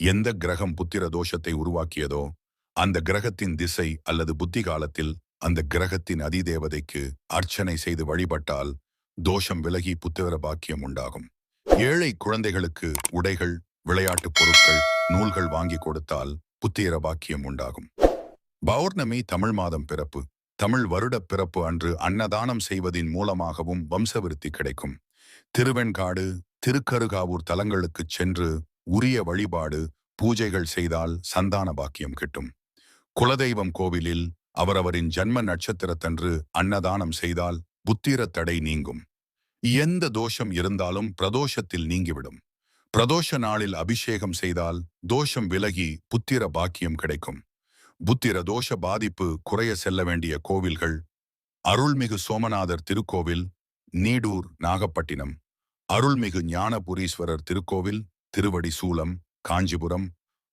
எந்த கிரகம் புத்திர தோஷத்தை உருவாக்கியதோ அந்த கிரகத்தின் திசை அல்லது புத்தி காலத்தில் அந்த கிரகத்தின் அதிதேவதைக்கு அர்ச்சனை செய்து வழிபட்டால் தோஷம் விலகி புத்திர பாக்கியம் உண்டாகும். ஏழை குழந்தைகளுக்கு உடைகள், விளையாட்டுப் பொருட்கள், நூல்கள் வாங்கி கொடுத்தால் புத்திர பாக்கியம் உண்டாகும். பௌர்ணமி தமிழ் மாதம் பிறப்பு. தமிழ் வருட பிறப்பு அன்று அன்னதானம் செய்வதின் மூலமாகவும் வம்சவிருத்தி கிடைக்கும். திருவெண்காடு, திருக்கருகாவூர் தலங்களுக்குச் சென்று உரிய வழிபாடு, பூஜைகள் செய்தால் சந்தான பாக்கியம் கிட்டும். குலதெய்வம் கோவிலில் அவரவரின் ஜன்ம நட்சத்திரத்தன்று அன்னதானம் செய்தால் புத்திர தடை நீங்கும். எந்த தோஷம் இருந்தாலும் பிரதோஷத்தில் நீங்கிவிடும். பிரதோஷ நாளில் அபிஷேகம் செய்தால் தோஷம் விலகி புத்திர பாக்கியம் கிடைக்கும். புத்திர தோஷ பாதிப்பு குறைய செல்ல வேண்டிய கோவில்கள்: அருள்மிகு சோமநாதர் திருக்கோவில், நீடூர், நாகப்பட்டினம். அருள்மிகு ஞானபுரீஸ்வரர் திருக்கோவில், திருவடி சூலம், காஞ்சிபுரம்.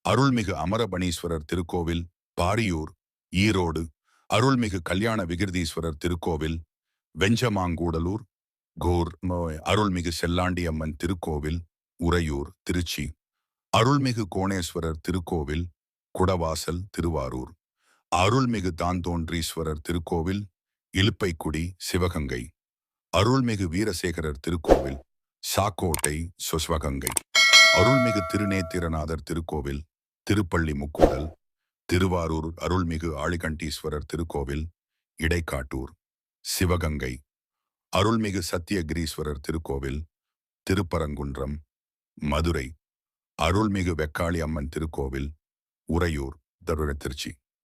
அருள்மிகு அமரபணீஸ்வரர் திருக்கோவில், பாரியூர், ஈரோடு. அருள்மிகு கல்யாண விகிர்தீஸ்வரர் திருக்கோவில், வெஞ்சமாங்கூடலூர், கோர். அருள்மிகு செல்லாண்டி அம்மன் திருக்கோவில், உறையூர், திருச்சி. அருள்மிகு கோணேஸ்வரர் திருக்கோவில், குடவாசல், திருவாரூர். அருள்மிகு தாந்தோன்றீஸ்வரர் திருக்கோவில், இலுப்பைக்குடி, சிவகங்கை. அருள்மிகு வீரசேகரர் திருக்கோவில், சாக்கோட்டை, சிவகங்கை. அருள்மிகு திருநேத்திரநாதர் திருக்கோவில், திருப்பள்ளி முக்கூடல், திருவாரூர். அருள்மிகு ஆழிகண்டீஸ்வரர் திருக்கோவில், இடைக்காட்டூர், சிவகங்கை. அருள்மிகு சத்தியகிரீஸ்வரர் திருக்கோவில், திருப்பரங்குன்றம், மதுரை. அருள்மிகு வெக்காளி அம்மன் திருக்கோவில், உறையூர், திருச்சி.